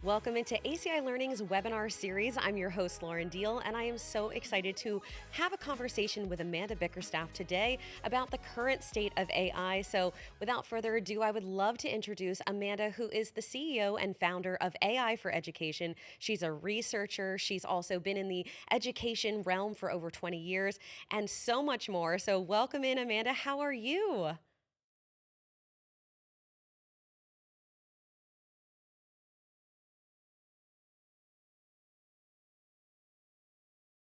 Welcome into ACI Learning's webinar series. I'm your host, Lauren Deal, and I am so excited to have a conversation with Amanda Bickerstaff today about the current state of AI. So without further ado, I would love to introduce Amanda, who is the CEO and founder of AI for Education. She's a researcher. She's also been in the education realm for over 20 years and so much more. So welcome in, Amanda. How are you?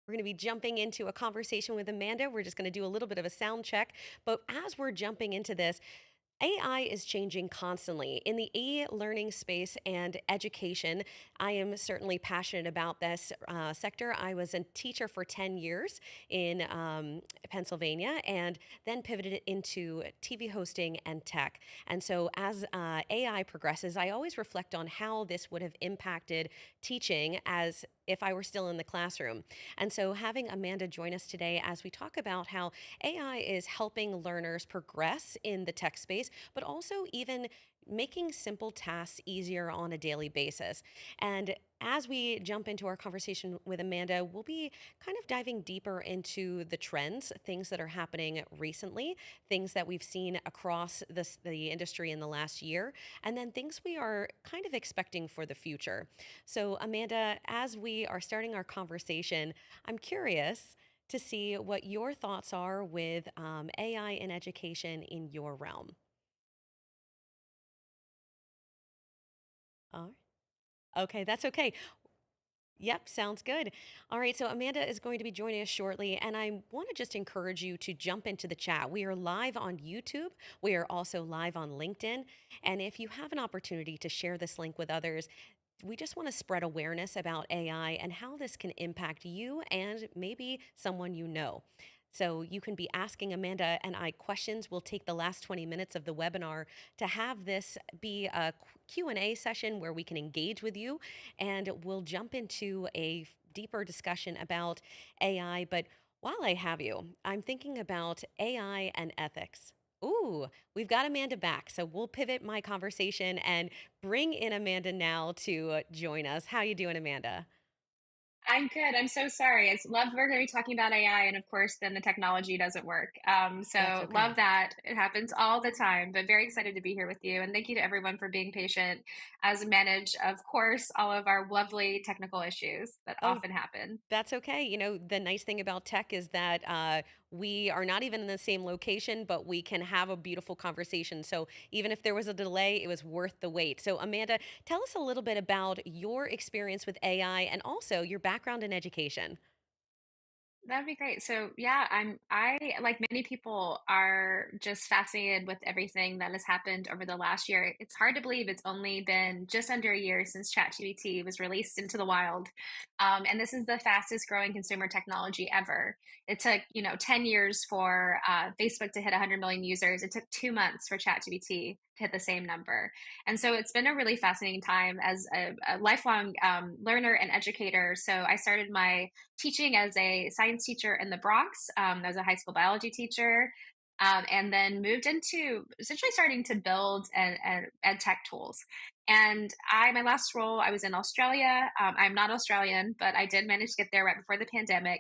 We're going to be jumping into a conversation with Amanda. We're just going to do a little bit of a sound check. But as we're jumping into this, AI is changing constantly in the e-learning space and education. I am certainly passionate about this sector. I was a teacher for 10 years in Pennsylvania and then pivoted into TV hosting and tech. And so as AI progresses, I always reflect on how this would have impacted teaching as if I were still in the classroom. And so having Amanda join us today as we talk about how AI is helping learners progress in the tech space, but also even making simple tasks easier on a daily basis. And as we jump into our conversation with Amanda, we'll be kind of diving deeper into the trends, things that are happening recently, things that we've seen across the industry in the last year, and then things we are kind of expecting for the future. So, Amanda, as we are starting our conversation, I'm curious to see what your thoughts are with AI in education in your realm. All right. Okay, that's okay. Yep, sounds good. All right, so Amanda is going to be joining us shortly, and I want to just encourage you to jump into the chat. We are live on YouTube. We are also live on LinkedIn. And if you have an opportunity to share this link with others, we just want to spread awareness about AI and how this can impact you and maybe someone you know. So you can be asking Amanda and I questions. We'll take the last 20 minutes of the webinar to have this be a Q&A session where we can engage with you, and we'll jump into a deeper discussion about AI. But while I have you, I'm thinking about AI and ethics. Ooh, we've got Amanda back. So we'll pivot my conversation and bring in Amanda now to join us. How you doing, Amanda? I'm good. I'm so sorry. It's love we're going to be talking about AI, and of course, then the technology doesn't work. That's So love okay. that. It happens all the time, but very excited to be here with you. And thank you to everyone for being patient as we manage, of course, all of our lovely technical issues that Oh, often happen. that's okay. You know, the nice thing about tech is that we are not even in the same location, but we can have a beautiful conversation. So even if there was a delay, it was worth the wait. So, Amanda, tell us a little bit about your experience with AI and also your background in education. That'd be great. So yeah, I like many people are just fascinated with everything that has happened over the last year. It's hard to believe it's only been just under a year since ChatGPT was released into the wild. And this is the fastest growing consumer technology ever. It took, 10 years for Facebook to hit 100 million users. It took 2 months for ChatGPT to hit the same number. And so it's been a really fascinating time as a lifelong learner and educator. So I started my teaching as a science teacher in the Bronx. I was a high school biology teacher, and then moved into essentially starting to build and ed tech tools. And my last role, I was in Australia. I'm not Australian, but I did manage to get there right before the pandemic.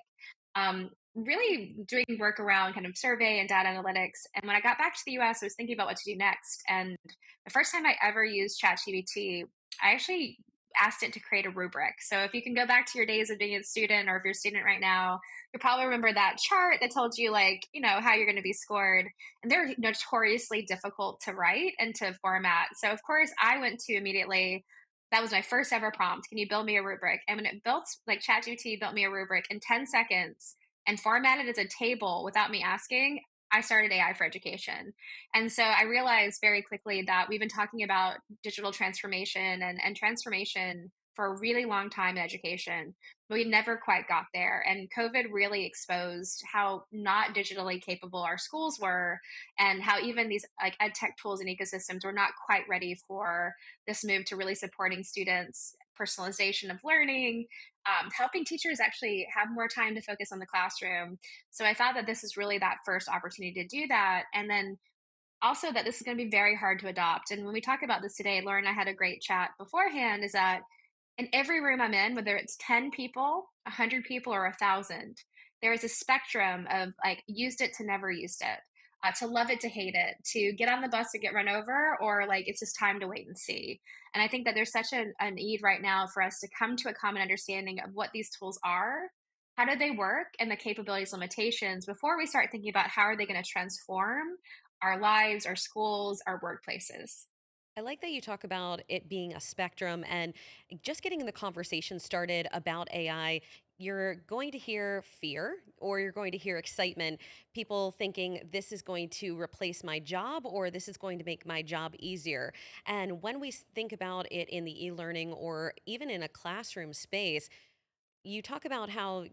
Really doing work around kind of survey and data analytics. And when I got back to the US, I was thinking about what to do next. And the first time I ever used ChatGPT, I actually asked it to create a rubric. So if you can go back to your days of being a student, or if you're a student right now, you'll probably remember that chart that told you, like, how you're going to be scored. And they're notoriously difficult to write and to format. So of course I went to immediately, that was my first ever prompt. Can you build me a rubric? And when it built, like, ChatGPT built me a rubric in 10 seconds and formatted as a table without me asking, I started AI for education. And so I realized very quickly that we've been talking about digital transformation and transformation for a really long time in education, but we never quite got there. And COVID really exposed how not digitally capable our schools were, and how even these like ed tech tools and ecosystems were not quite ready for this move to really supporting students, personalization of learning, helping teachers actually have more time to focus on the classroom. So I thought that this is really that first opportunity to do that. And then also that this is going to be very hard to adopt. And when we talk about this today, Laura and I had a great chat beforehand, is that in every room I'm in, whether it's 10 people, 100 people, or 1,000, there is a spectrum of like used it to never used it, to love it to hate it, to get on the bus and get run over, or like it's just time to wait and see. And I think that there's such a need right now for us to come to a common understanding of what these tools are, how do they work, and the capabilities, limitations before we start thinking about how are they going to transform our lives, our schools, our workplaces. I like that you talk about it being a spectrum and just getting the conversation started about AI. You're going to hear fear or you're going to hear excitement. People thinking this is going to replace my job or this is going to make my job easier. And when we think about it in the e learning or even in a classroom space, you talk about how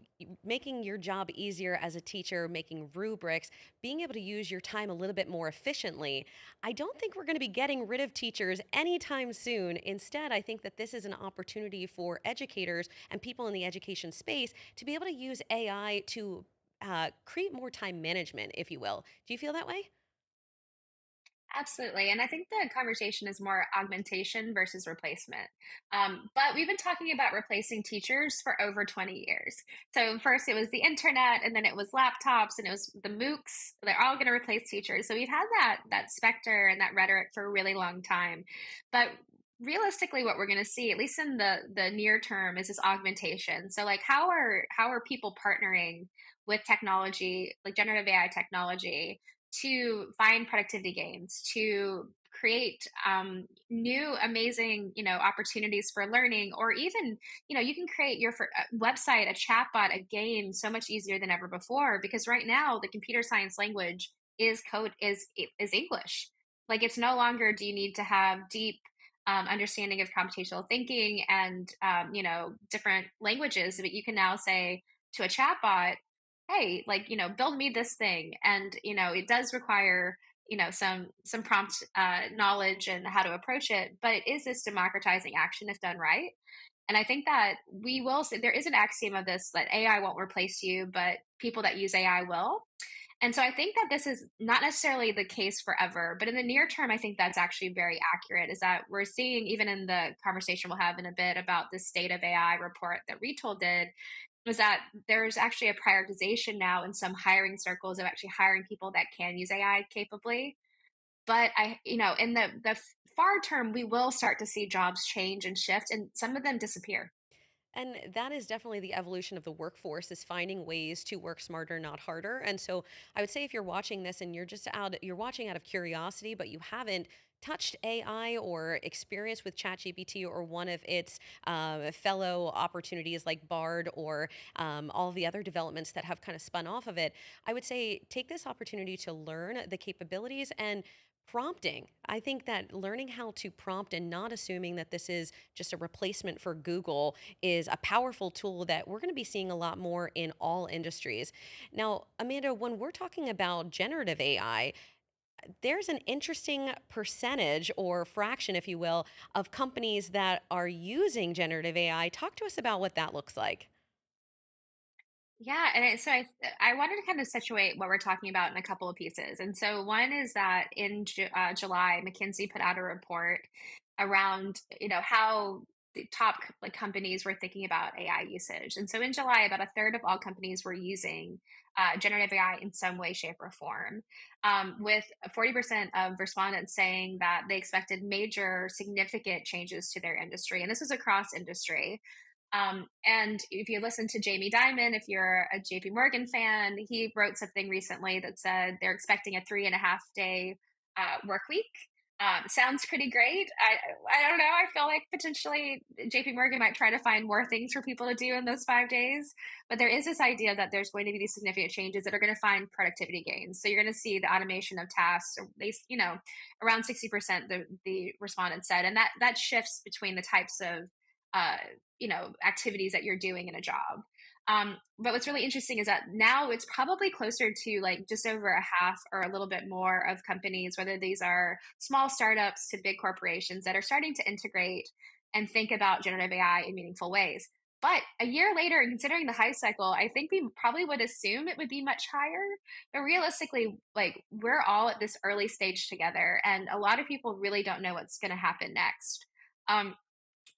making your job easier as a teacher, making rubrics, being able to use your time a little bit more efficiently. I don't think we're going to be getting rid of teachers anytime soon. Instead, I think that this is an opportunity for educators and people in the education space to be able to use AI to create more time management, if you will. Do you feel that way? Absolutely. And I think the conversation is more augmentation versus replacement. But we've been talking about replacing teachers for over 20 years. So first it was the internet, and then it was laptops, and it was the MOOCs. They're all going to replace teachers. So we've had that specter and that rhetoric for a really long time. But realistically, what we're going to see, at least in the near term, is this augmentation. So like how are people partnering with technology, like generative AI technology, to find productivity gains, to create new amazing opportunities for learning, or even you can create your website, a chatbot, a game so much easier than ever before, because right now the computer science language is code is English. Like it's no longer do you need to have deep understanding of computational thinking and different languages, but you can now say to a chatbot, hey, like build me this thing. And it does require some prompt knowledge and how to approach it, but it is this democratizing action if done right. And I think that we will see, there is an axiom of this, that AI won't replace you, but people that use AI will. And so I think that this is not necessarily the case forever, but in the near term, I think that's actually very accurate. Is that we're seeing, even in the conversation we'll have in a bit about the state of AI report that Retool did, was that there's actually a prioritization now in some hiring circles of actually hiring people that can use AI capably. But in the far term, we will start to see jobs change and shift, and some of them disappear. And that is definitely the evolution of the workforce, is finding ways to work smarter, not harder. And so I would say if you're watching this and you're watching out of curiosity, but you haven't touched AI or experience with ChatGPT or one of its fellow opportunities like Bard or all of the other developments that have kind of spun off of it, I would say take this opportunity to learn the capabilities and prompting. I think that learning how to prompt and not assuming that this is just a replacement for Google is a powerful tool that we're going to be seeing a lot more in all industries. Now, Amanda, when we're talking about generative AI, there's an interesting percentage or fraction, if you will, of companies that are using generative AI. Talk to us about what that looks like. Yeah, and so I wanted to kind of situate what we're talking about in a couple of pieces. And so one is that in July, McKinsey put out a report around how the top like companies were thinking about AI usage. And so in July, about a third of all companies were using generative AI in some way, shape, or form, with 40% of respondents saying that they expected major, significant changes to their industry. And this was across industry. And if you listen to Jamie Dimon, if you're a JP Morgan fan, he wrote something recently that said they're expecting a 3.5 day work week. Sounds pretty great. I don't know. I feel like potentially JP Morgan might try to find more things for people to do in those 5 days. But there is this idea that there's going to be these significant changes that are going to find productivity gains. So you're going to see the automation of tasks, or they, around 60%, the respondents said. And that shifts between the types of uh, activities that you're doing in a job. But what's really interesting is that now it's probably closer to like just over a half or a little bit more of companies, whether these are small startups to big corporations, that are starting to integrate and think about generative AI in meaningful ways. But a year later, and considering the hype cycle, I think we probably would assume it would be much higher. But realistically, like we're all at this early stage together, and a lot of people really don't know what's going to happen next. Um,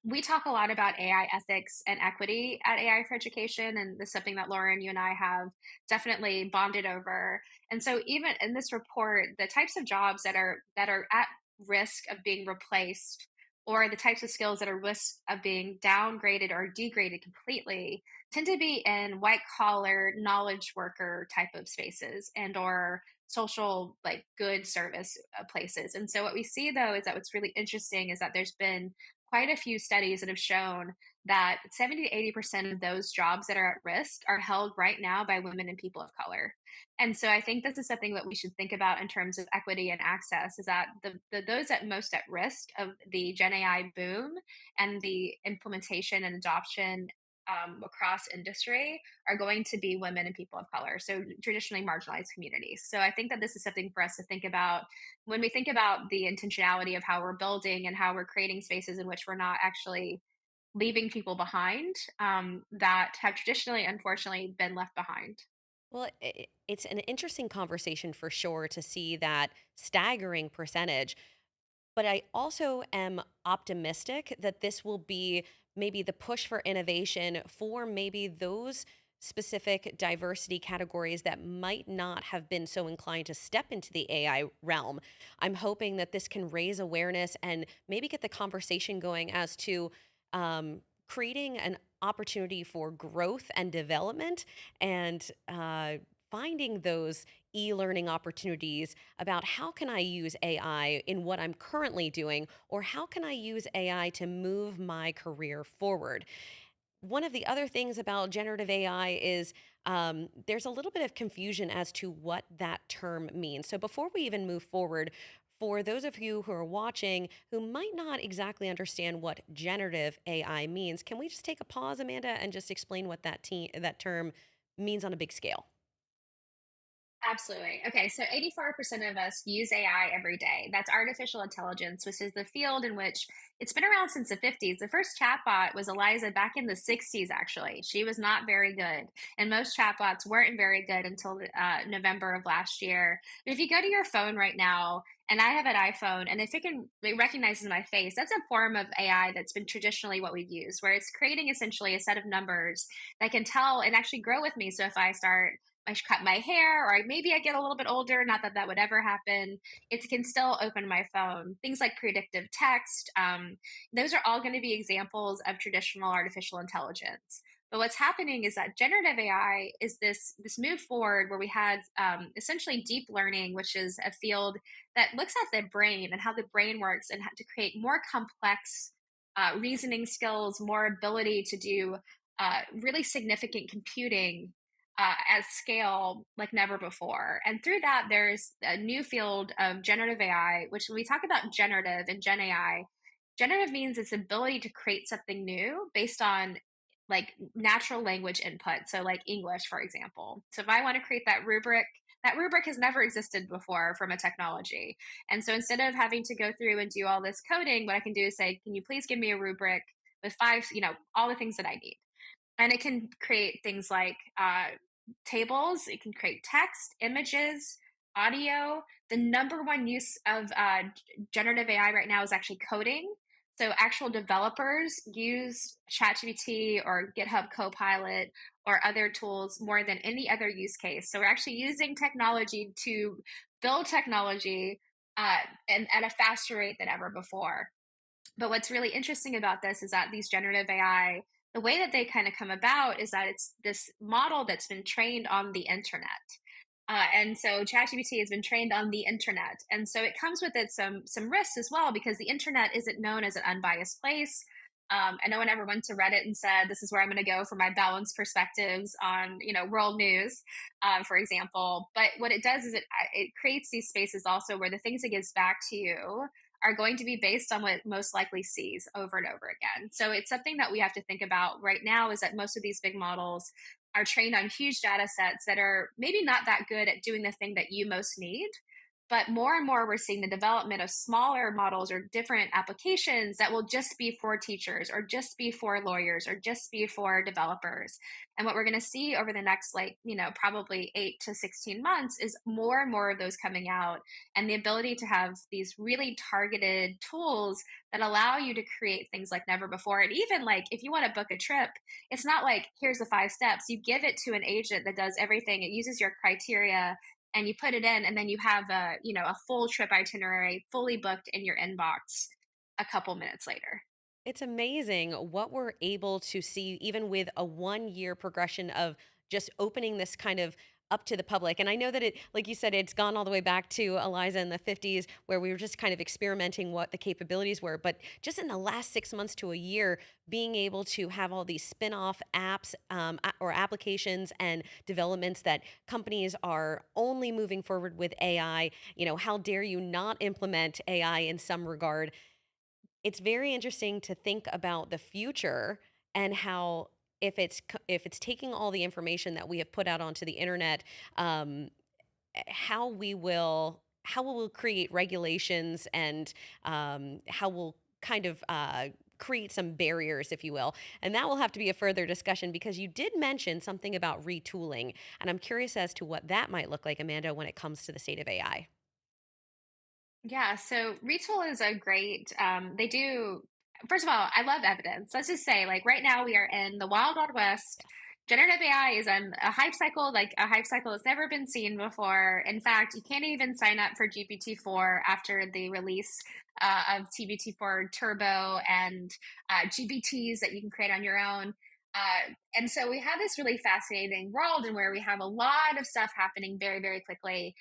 we talk a lot about AI ethics and equity at AI for Education, and this is something that Lauren, you and I have definitely bonded over. And so, even in this report, the types of jobs that are at risk of being replaced, or the types of skills that are risk of being downgraded or degraded completely, tend to be in white collar knowledge worker type of spaces and or social like good service places. And so what we see though is that what's really interesting is that there's been quite a few studies that have shown that 70 to 80% of those jobs that are at risk are held right now by women and people of color. And so I think this is something that we should think about in terms of equity and access is that the those at most at risk of the Gen AI boom and the implementation and adoption across industry are going to be women and people of color, so traditionally marginalized communities. So I think that this is something for us to think about when we think about the intentionality of how we're building and how we're creating spaces in which we're not actually leaving people behind that have traditionally, unfortunately, been left behind. Well, it's an interesting conversation for sure to see that staggering percentage. But I also am optimistic that this will be maybe the push for innovation for maybe those specific diversity categories that might not have been so inclined to step into the AI realm. I'm hoping that this can raise awareness and maybe get the conversation going as to creating an opportunity for growth and development and finding those e-learning opportunities about how can I use AI in what I'm currently doing, or how can I use AI to move my career forward. One of the other things about generative AI is there's a little bit of confusion as to what that term means. So before we even move forward, for those of you who are watching who might not exactly understand what generative AI means, can we just take a pause, Amanda, and just explain what that term means on a big scale? Absolutely. Okay, so 84% of us use AI every day. That's artificial intelligence, which is the field in which it's been around since the 50s. The first chatbot was Eliza back in the 60s, actually. She was not very good. And most chatbots weren't very good until November of last year. But if you go to your phone right now, and I have an iPhone, and if it recognizes my face, that's a form of AI that's been traditionally what we've used, where it's creating essentially a set of numbers that can tell and actually grow with me. So if I should cut my hair, or maybe I get a little bit older. Not that that would ever happen. It can still open my phone. Things like predictive text, those are all going to be examples of traditional artificial intelligence. But what's happening is that generative AI is this move forward where we had essentially deep learning, which is a field that looks at the brain and how the brain works, and how to create more complex reasoning skills, more ability to do really significant computing at scale like never before. And through that, there's a new field of generative AI, which when we talk about generative and Gen AI, generative means its ability to create something new based on like natural language input. So, like English, for example. So, if I want to create that rubric has never existed before from a technology. And so, instead of having to go through and do all this coding, what I can do is say, can you please give me a rubric with five, all the things that I need? And it can create things like tables, it can create text, images, audio. The number one use of generative AI right now is actually coding. So actual developers use ChatGPT or GitHub Copilot or other tools more than any other use case. So we're actually using technology to build technology and at a faster rate than ever before. But what's really interesting about this is that these generative AI, the way that they kind of come about is that it's this model that's been trained on the internet. And so ChatGPT has been trained on the internet, and so it comes with it some risks as well because the internet isn't known as an unbiased place. And no one ever went to Reddit and said, "This is where I'm going to go for my balanced perspectives on world news," for example. But what it does is it creates these spaces also where the things it gives back to you are going to be based on what it most likely sees over and over again. So it's something that we have to think about right now is that most of these big models are trained on huge data sets that are maybe not that good at doing the thing that you most need. But more and more, we're seeing the development of smaller models or different applications that will just be for teachers or just be for lawyers or just be for developers. And what we're going to see over the next, like, probably 8 to 16 months is more and more of those coming out, and the ability to have these really targeted tools that allow you to create things like never before. And even like if you want to book a trip, it's not like here's the 5 steps. You give it to an agent that does everything. It uses your criteria and you put it in, and then you have a full trip itinerary fully booked in your inbox a couple minutes later. It's amazing what we're able to see, even with a 1 year progression of just opening this kind of up to the public. And I know that it, like you said, it's gone all the way back to Eliza in the 50s, where we were just kind of experimenting what the capabilities were. But just in the last 6 months to a year, being able to have all these spin off apps or applications and developments that companies are only moving forward with AI. How dare you not implement AI in some regard? It's very interesting to think about the future and how if it's taking all the information that we have put out onto the internet, um, how we will create regulations and how we'll kind of create some barriers, if you will. And that will have to be a further discussion because you did mention something about retooling, and I'm curious as to what that might look like, Amanda, when it comes to the state of AI. Yeah, so Retool is a great, they do, first of all, I love evidence. Let's just say, like, right now we are in the wild, wild west. Generative AI is on a hype cycle, like a hype cycle that's never been seen before. In fact, you can't even sign up for GPT-4 after the release of GPT-4 Turbo and GPTs that you can create on your own. And so we have this really fascinating world and where we have a lot of stuff happening very, very quickly.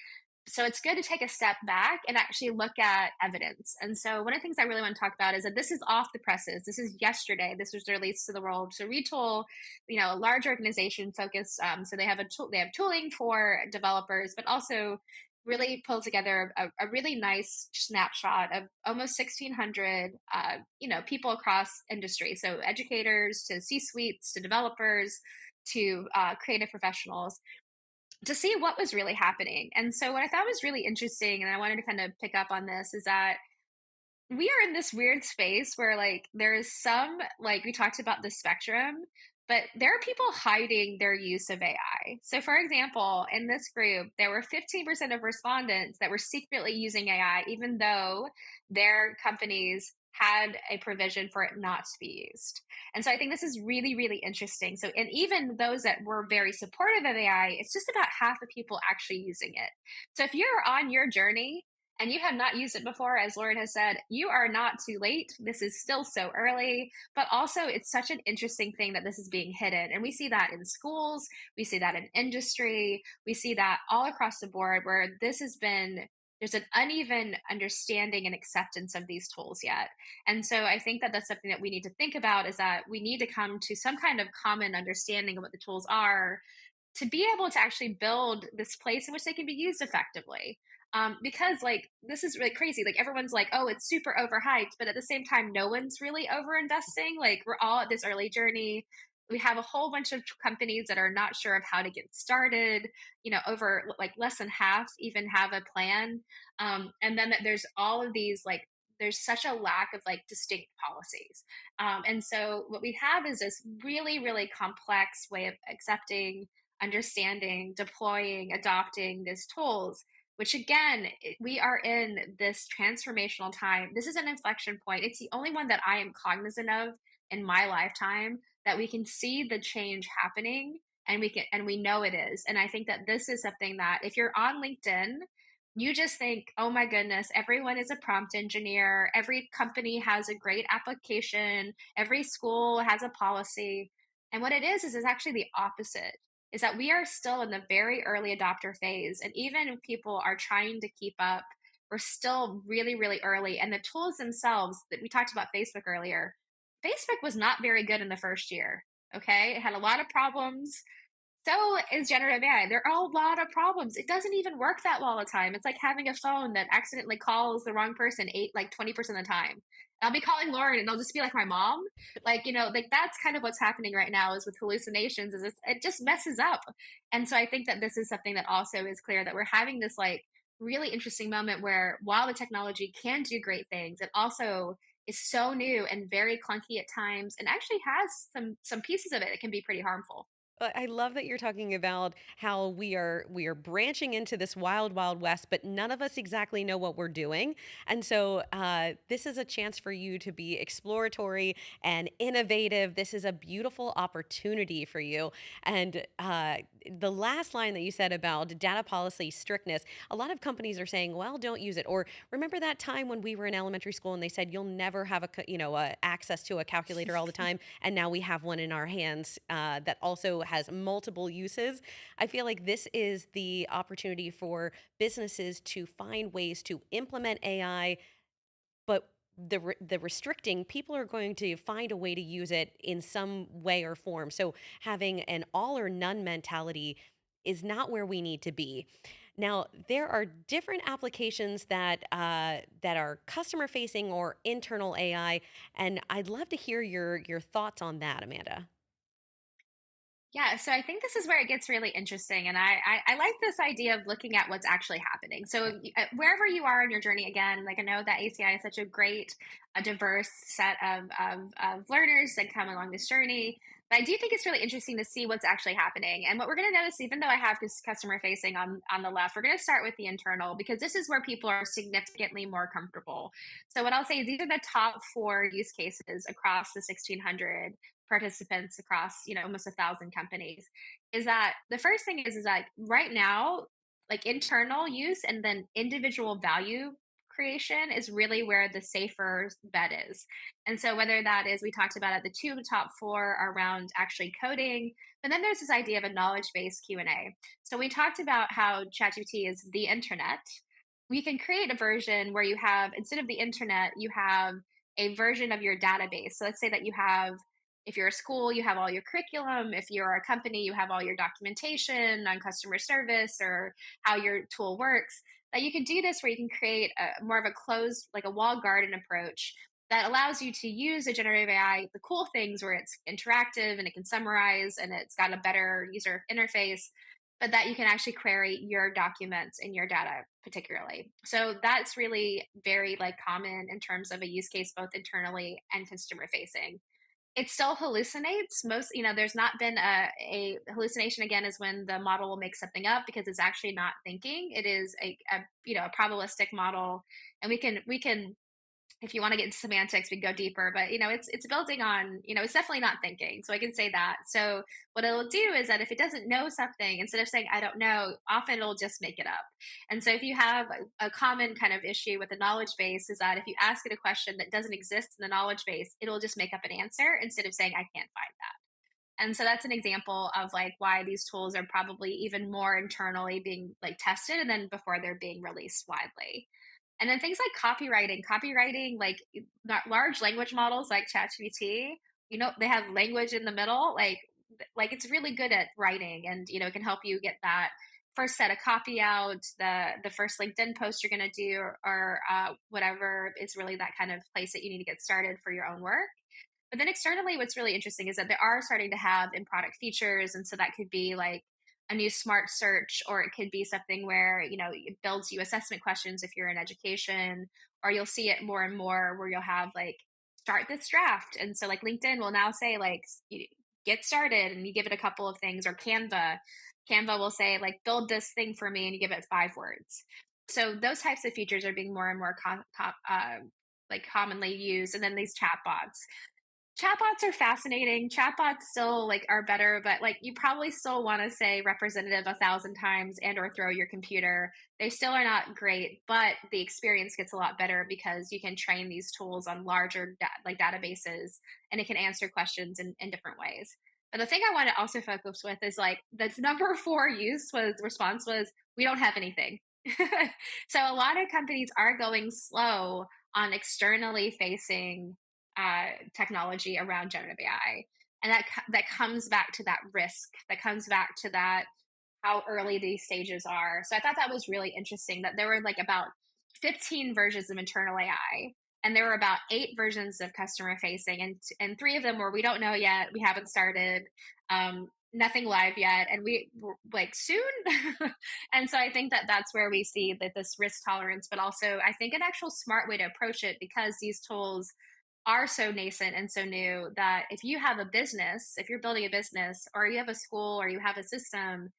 So it's good to take a step back and actually look at evidence. And so one of the things I really want to talk about is that this is off the presses. This is yesterday. This was released to the world. So Retool, a large organization focused. So they have a tool. They have tooling for developers, but also really pulled together a really nice snapshot of almost 1,600 people across industry. So educators to C-suites to developers to creative professionals to see what was really happening. And so what I thought was really interesting, and I wanted to kind of pick up on this, is that we are in this weird space where like there is some, like we talked about the spectrum, but there are people hiding their use of AI. So for example, in this group, there were 15% of respondents that were secretly using AI, even though their companies had a provision for it not to be used. And so I think this is really, really interesting. So, and even those that were very supportive of AI, it's just about half the people actually using it. So if you're on your journey and you have not used it before, as Lauren has said, you are not too late. This is still so early, but also it's such an interesting thing that this is being hidden. And we see that in schools, we see that in industry, we see that all across the board where this has been. There's an uneven understanding and acceptance of these tools yet. And so I think that that's something that we need to think about is that we need to come to some kind of common understanding of what the tools are to be able to actually build this place in which they can be used effectively. Because like this is really crazy. Like everyone's like, oh, it's super overhyped, but at the same time, no one's really over investing. Like we're all at this early journey. We have a whole bunch of companies that are not sure of how to get started. Over like less than half even have a plan. And then there's all of these like there's such a lack of like distinct policies. And so what we have is this really, really complex way of accepting, understanding, deploying, adopting these tools, which again, we are in this transformational time. This is an inflection point. It's the only one that I am cognizant of in my lifetime that we can see the change happening and we know it is. And I think that this is something that if you're on LinkedIn, you just think, oh my goodness, everyone is a prompt engineer. Every company has a great application. Every school has a policy. And what it is it's actually the opposite is that we are still in the very early adopter phase. And even if people are trying to keep up, we're still really, really early. And the tools themselves that we talked about Facebook earlier, Facebook was not very good in the first year. Okay. It had a lot of problems. So is generative AI. There are a lot of problems. It doesn't even work that well all the time. It's like having a phone that accidentally calls the wrong person 20% of the time. I'll be calling Lauren and I'll just be like my mom. Like that's kind of what's happening right now is with hallucinations it just messes up. And so I think that this is something that also is clear that we're having this like really interesting moment where while the technology can do great things, it also is so new and very clunky at times and actually has some pieces of it that can be pretty harmful. I love that you're talking about how we are branching into this wild, wild west, but none of us exactly know what we're doing. And so this is a chance for you to be exploratory and innovative. This is a beautiful opportunity for you. And the last line that you said about data policy strictness, a lot of companies are saying, "Well, don't use it." Or remember that time when we were in elementary school and they said you'll never have access to a calculator all the time, and now we have one in our hands that also has multiple uses. I feel like this is the opportunity for businesses to find ways to implement AI, but the restricting, people are going to find a way to use it in some way or form. So having an all or none mentality is not where we need to be. Now, there are different applications that are customer facing or internal AI, and I'd love to hear your thoughts on that, Amanda. Yeah, so I think this is where it gets really interesting, and I like this idea of looking at what's actually happening. Yeah. So wherever you are in your journey, again, like I know that ACI is such a great, a diverse set of learners that come along this journey. But I do think it's really interesting to see what's actually happening. And what we're going to notice, even though I have this customer facing on the left, we're going to start with the internal because this is where people are significantly more comfortable. So what I'll say is these are the top four use cases across the 1,600 participants across almost 1,000 companies. Is that the first thing is like right now, like internal use and then individual value creation is really where the safer bet is. And so whether that is, we talked about it, the two top four are around actually coding, but then there's this idea of a knowledge based Q&A. So we talked about how ChatGPT is the internet. We can create a version where you have, instead of the internet, you have a version of your database. So let's say that you have, if you're a school, you have all your curriculum. If you're a company, you have all your documentation on customer service or how your tool works. That you can do this where you can create more of a closed, like a walled garden approach that allows you to use a generative AI, the cool things where it's interactive and it can summarize and it's got a better user interface, but that you can actually query your documents and your data particularly. So that's really very like common in terms of a use case, both internally and consumer facing. It still hallucinates. Most, there's not been a hallucination again is when the model will make something up because it's actually not thinking. It is a probabilistic model, and we can if you want to get into semantics, we can go deeper, but it's building on, it's definitely not thinking. So I can say that. So what it'll do is that if it doesn't know something, instead of saying I don't know, often it'll just make it up. And so if you have a common kind of issue with the knowledge base is that if you ask it a question that doesn't exist in the knowledge base, it'll just make up an answer instead of saying I can't find that. And so that's an example of like why these tools are probably even more internally being like tested and then before they're being released widely. And then things like copywriting, like large language models like ChatGPT, they have language in the middle, like it's really good at writing, and it can help you get that first set of copy out, the first LinkedIn post you're going to do, or whatever is really that kind of place that you need to get started for your own work. But then externally, what's really interesting is that they are starting to have in product features. And so that could be like a new smart search, or it could be something where, it builds you assessment questions if you're in education, or you'll see it more and more where you'll have like, start this draft. And so like LinkedIn will now say like, get started, and you give it a couple of things, or Canva will say like, build this thing for me, and you give it 5 words. So those types of features are being more and more like commonly used. And then these chatbots are fascinating. Chatbots still like are better, but like you probably still want to say representative 1,000 times and or throw your computer. They still are not great, but the experience gets a lot better because you can train these tools on larger like databases, and it can answer questions in different ways. But the thing I want to also focus with is like the number four response was we don't have anything. So a lot of companies are going slow on externally facing technology around generative AI, and that comes back to that risk. That comes back to that how early these stages are. So I thought that was really interesting that there were like about 15 versions of internal AI, and there were about 8 versions of customer facing, and three of them were we don't know yet, we haven't started. nothing live yet, and like soon. And so I think that that's where we see that this risk tolerance, but also I think an actual smart way to approach it, because these tools are so nascent and so new, that if you have a business, if you're building a business or you have a school or you have a system,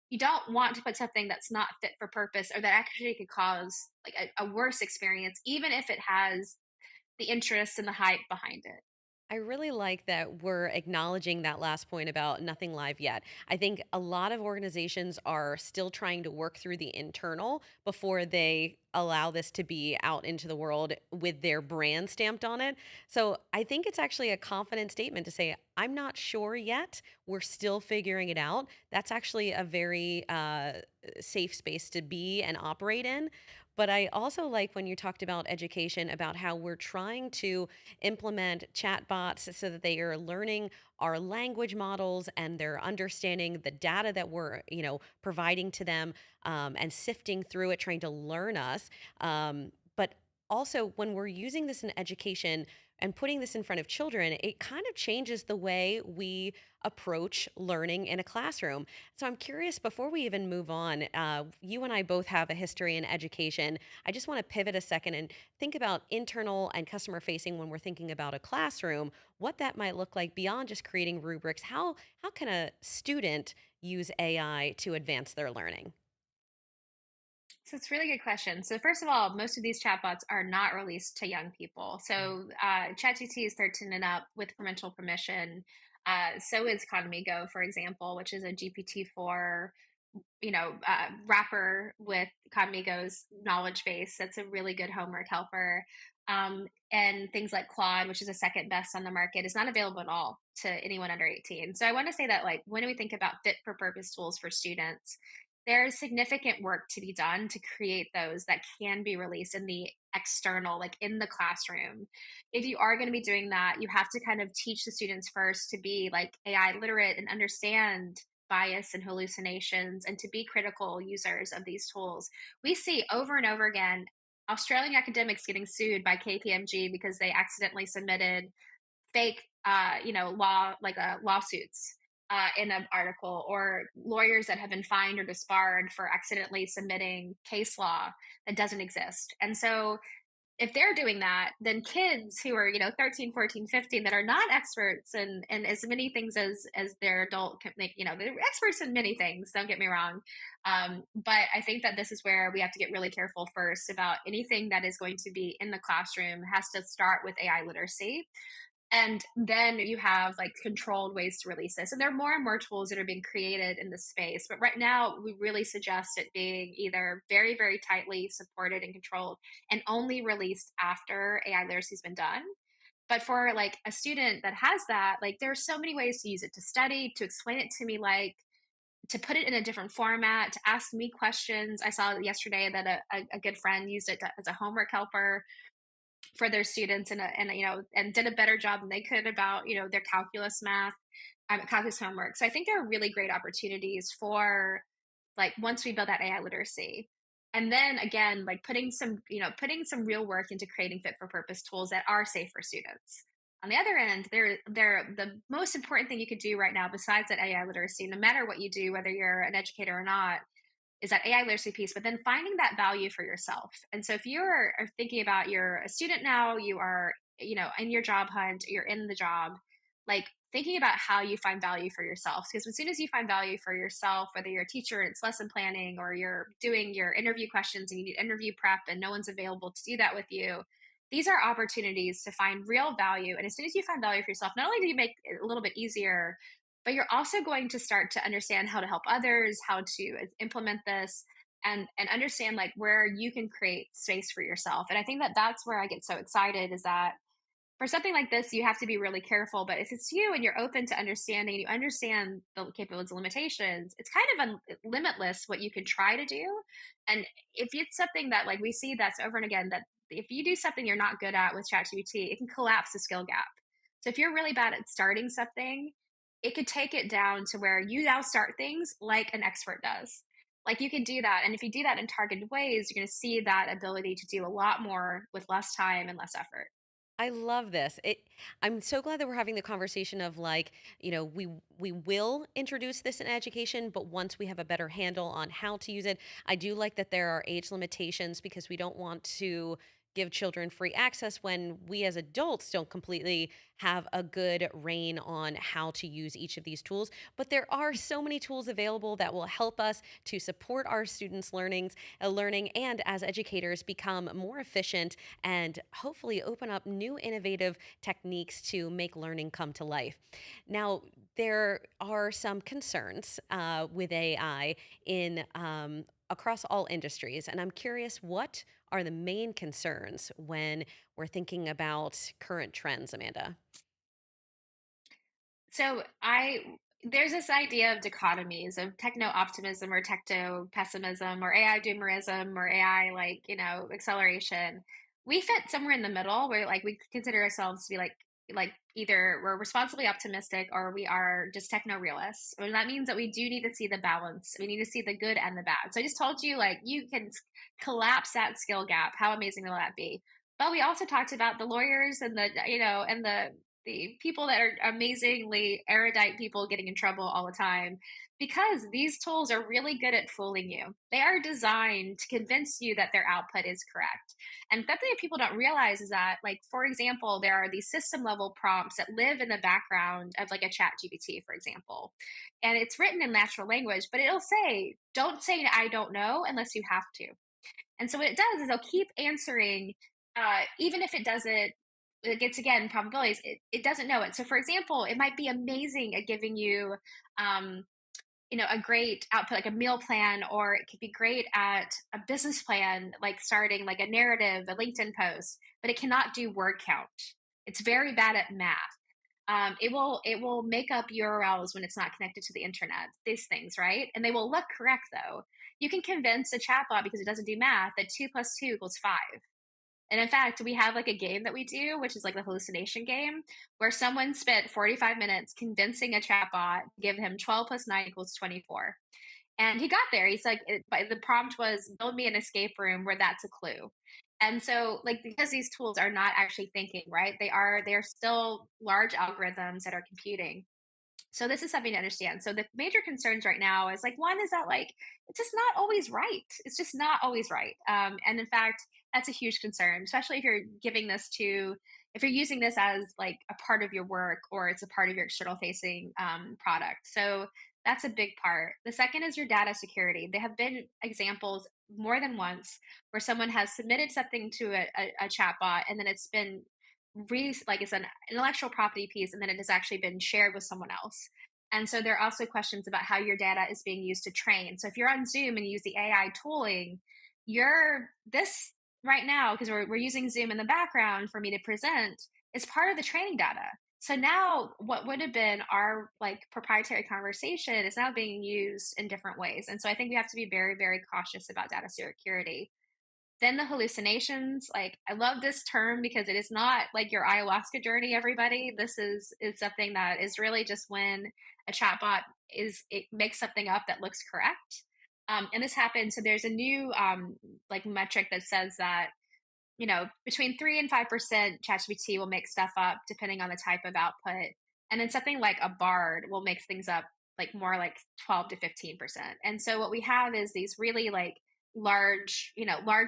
you don't want to put something that's not fit for purpose or that actually could cause like a worse experience, even if it has the interest and the hype behind it. I really like that we're acknowledging that last point about nothing live yet. I think a lot of organizations are still trying to work through the internal before they allow this to be out into the world with their brand stamped on it. So I think it's actually a confident statement to say, I'm not sure yet. We're still figuring it out. That's actually a very safe space to be and operate in. But I also like when you talked about education, about how we're trying to implement chatbots so that they are learning our language models and they're understanding the data that we're providing to them, and sifting through it, trying to learn us. But also when we're using this in education and putting this in front of children, it kind of changes the way we approach learning in a classroom. So I'm curious, before we even move on, you and I both have a history in education. I just want to pivot a second and think about internal and customer facing when we're thinking about a classroom, what that might look like beyond just creating rubrics. How can a student use AI to advance their learning? So it's a really good question. So first of all, most of these chatbots are not released to young people. Right. So ChatGPT is 13 and up with parental permission. So is Go, for example, which is a GPT-4 wrapper with Conmigo's knowledge base. That's a really good homework helper. And things like Claude, which is the second best on the market, is not available at all to anyone under 18. So I want to say that, like, when we think about fit for purpose tools for students, there's significant work to be done to create those that can be released in the external, like in the classroom. If you are going to be doing that, you have to kind of teach the students first to be like AI literate and understand bias and hallucinations and to be critical users of these tools. We see over and over again Australian academics getting sued by KPMG because they accidentally submitted fake, lawsuits in an article, or lawyers that have been fined or disbarred for accidentally submitting case law that doesn't exist. And so if they're doing that, then kids who are, 13, 14, 15, that are not experts in as many things as their adult, they're experts in many things, don't get me wrong. But I think that this is where we have to get really careful first about anything that is going to be in the classroom has to start with AI literacy. And then you have like controlled ways to release this. And there are more and more tools that are being created in this space. But right now, we really suggest it being either very, very tightly supported and controlled and only released after AI literacy has been done. But for like a student that has that, like there are so many ways to use it, to study, to explain it to me, like to put it in a different format, to ask me questions. I saw yesterday that a good friend used it as a homework helper for their students, and did a better job than they could about their calculus homework. So I think there are really great opportunities for, like, once we build that AI literacy, and then again, like putting some real work into creating fit for purpose tools that are safe for students. On the other end, they're the most important thing you could do right now, besides that AI literacy, no matter what you do, whether you're an educator or not, is that AI literacy piece, but then finding that value for yourself. And so if are thinking about, you're a student now, you are, in your job hunt, you're in the job, like thinking about how you find value for yourself. Because as soon as you find value for yourself, whether you're a teacher and it's lesson planning, or you're doing your interview questions and you need interview prep and no one's available to do that with you, these are opportunities to find real value. And as soon as you find value for yourself, not only do you make it a little bit easier, but you're also going to start to understand how to help others, how to implement this, and understand like where you can create space for yourself. And I think that that's where I get so excited, is that for something like this, you have to be really careful. But if it's you and you're open to understanding, you understand the capabilities and limitations, it's kind of limitless what you can try to do. And if it's something that, like, we see that's over and again, that if you do something you're not good at with ChatGPT, it can collapse the skill gap. So if you're really bad at starting something, it could take it down to where you now start things like an expert does. Like, you can do that. And if you do that in targeted ways, you're going to see that ability to do a lot more with less time and less effort. I love this. I'm so glad that we're having the conversation of like, we will introduce this in education, but once we have a better handle on how to use it, I do like that there are age limitations because we don't want to give children free access when we as adults don't completely have a good rein on how to use each of these tools. But there are so many tools available that will help us to support our students' learning, and as educators become more efficient and hopefully open up new innovative techniques to make learning come to life. Now, there are some concerns with AI in across all industries, and I'm curious, what are the main concerns when we're thinking about current trends, Amanda? So I there's this idea of dichotomies of techno optimism or techno pessimism or AI doomerism or AI acceleration. We fit somewhere in the middle where like we consider ourselves to be like either we're responsibly optimistic or we are just techno realists. And that means that we do need to see the balance. We need to see the good and the bad. So I just told you like you can collapse that skill gap. How amazing will that be? But we also talked about the lawyers and the people that are amazingly erudite people getting in trouble all the time because these tools are really good at fooling you. They are designed to convince you that their output is correct. And that thing people don't realize is that, like, for example, there are these system level prompts that live in the background of like a chat GPT, for example. And it's written in natural language, but it'll say, don't say I don't know unless you have to. And so what it does is it'll keep answering, even if it doesn't. It gets again probabilities. It doesn't know it. So for example, it might be amazing at giving you, um, a great output like a meal plan, or it could be great at a business plan, like starting like a narrative, a LinkedIn post, but it cannot do word count. It's very bad at math. It will make up URLs when it's not connected to the internet. These things, right? And they will look correct though. You can convince a chatbot because it doesn't do math that 2 plus 2 equals 5. And in fact, we have like a game that we do, which is like the hallucination game, where someone spent 45 minutes convincing a chatbot to give him 12 plus 9 equals 24. And he got there. He's like, the prompt was build me an escape room where that's a clue. And so, like, because these tools are not actually thinking, right? They are still large algorithms that are computing. So this is something to understand. So the major concerns right now is like one is that like it's just not always right. It's just not always right. And in fact, that's a huge concern, especially if you're giving this to if you're using this as like a part of your work or it's a part of your external facing product. So that's a big part. The second is your data security. There have been examples more than once where someone has submitted something to a chatbot and then it's been like it's an intellectual property piece and then it has actually been shared with someone else. And so there are also questions about how your data is being used to train. So if you're on Zoom and you use the AI tooling, you're this right now, because we're using Zoom in the background for me to present, is part of the training data. So now what would have been our like proprietary conversation is now being used in different ways. And so I think we have to be very, very cautious about data security. Then the hallucinations, like I love this term because it is not like your ayahuasca journey, everybody. This is something that is really just when a chatbot it makes something up that looks correct. And this happens. So there's a new like metric that says that between 3 and 5% ChatGPT will make stuff up depending on the type of output. And then something like a Bard will make things up like more like 12 to 15%. And so what we have is these really like large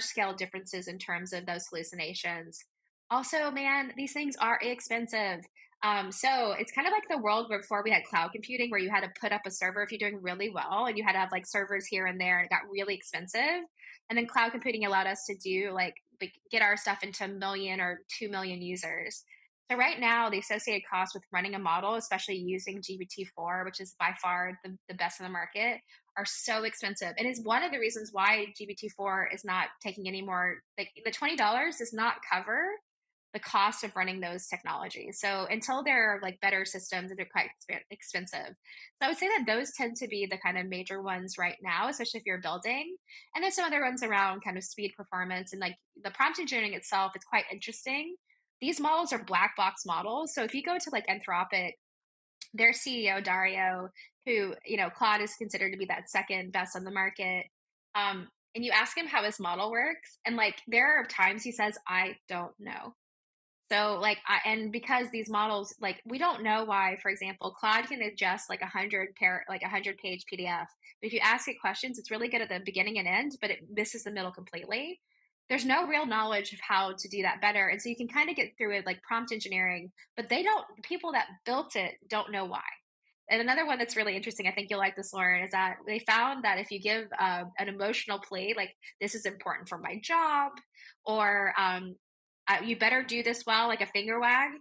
scale differences in terms of those hallucinations. Also, man, these things are expensive. So it's kind of like the world where before we had cloud computing, where you had to put up a server if you're doing really well, and you had to have like servers here and there, and it got really expensive. And then cloud computing allowed us to do like get our stuff into a million or 2 million users. So right now, the associated costs with running a model, especially using GPT-4, which is by far the best in the market, are so expensive. And is one of the reasons why GPT-4 is not taking any more, like the $20 does not cover the cost of running those technologies. So until there are like better systems, they're quite expensive. So I would say that those tend to be the kind of major ones right now, especially if you're building. And there's some other ones around kind of speed performance and like the prompt engineering itself. It's quite interesting. These models are black box models. So if you go to like Anthropic, their CEO Dario, who Claude is considered to be that second best on the market, and you ask him how his model works, and like there are times he says, "I don't know." So and because these models, like, we don't know why, for example, Claude can adjust like 100 page PDF. But if you ask it questions, it's really good at the beginning and end, but it misses the middle completely. There's no real knowledge of how to do that better. And so you can kind of get through it like prompt engineering, but the people that built it don't know why. And another one that's really interesting, I think you'll like this, Lauren, is that they found that if you give an emotional plea, like "this is important for my job," or "you better do this well," like a finger wag,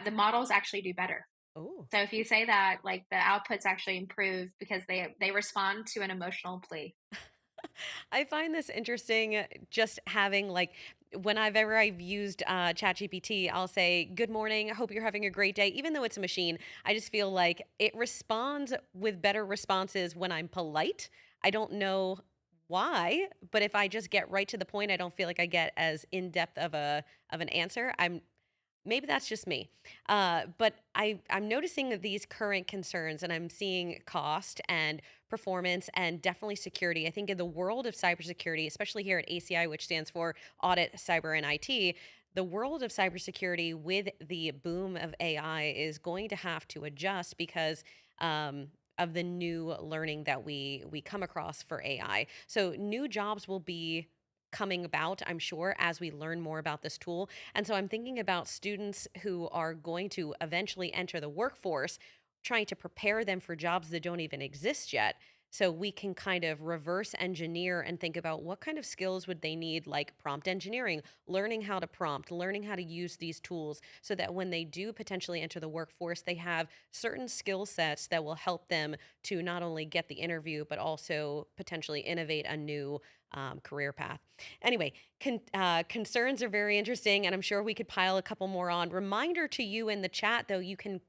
the models actually do better. Oh. So if you say that, like, the outputs actually improve because they respond to an emotional plea. I find this interesting just having like whenever I've used ChatGPT, I'll say, "Good morning. Hope you're having a great day." Even though it's a machine, I just feel like it responds with better responses when I'm polite. I don't know why, but if I just get right to the point, I don't feel like I get as in depth of an answer. Maybe that's just me. But I'm noticing that these current concerns, and I'm seeing cost and performance and definitely security. I think in the world of cybersecurity, especially here at ACI, which stands for Audit, Cyber, and IT, the world of cybersecurity with the boom of AI is going to have to adjust because of the new learning that we come across for AI. So new jobs will be coming about, I'm sure, as we learn more about this tool. And so I'm thinking about students who are going to eventually enter the workforce, trying to prepare them for jobs that don't even exist yet. So we can kind of reverse engineer and think about what kind of skills would they need, like prompt engineering, learning how to prompt, learning how to use these tools so that when they do potentially enter the workforce, they have certain skill sets that will help them to not only get the interview, but also potentially innovate a new career path. Anyway, concerns are very interesting, and I'm sure we could pile a couple more on. Reminder to you in the chat, though, you can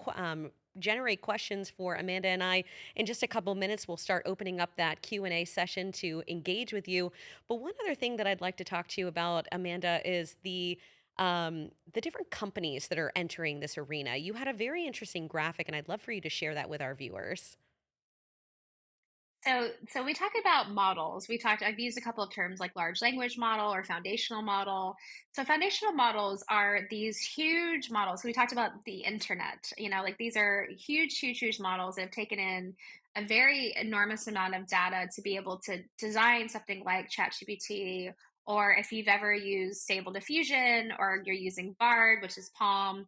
generate questions for Amanda and I in just a couple minutes. We'll start opening up that Q&A session to engage with you. But one other thing that I'd like to talk to you about, Amanda, is the different companies that are entering this arena. You had a very interesting graphic, and I'd love for you to share that with our viewers. So we talk about models. I've used a couple of terms like large language model or foundational model. So foundational models are these huge models. So we talked about the internet, like these are huge, huge, huge models that have taken in a very enormous amount of data to be able to design something like ChatGPT, or if you've ever used Stable Diffusion, or you're using Bard, which is Palm,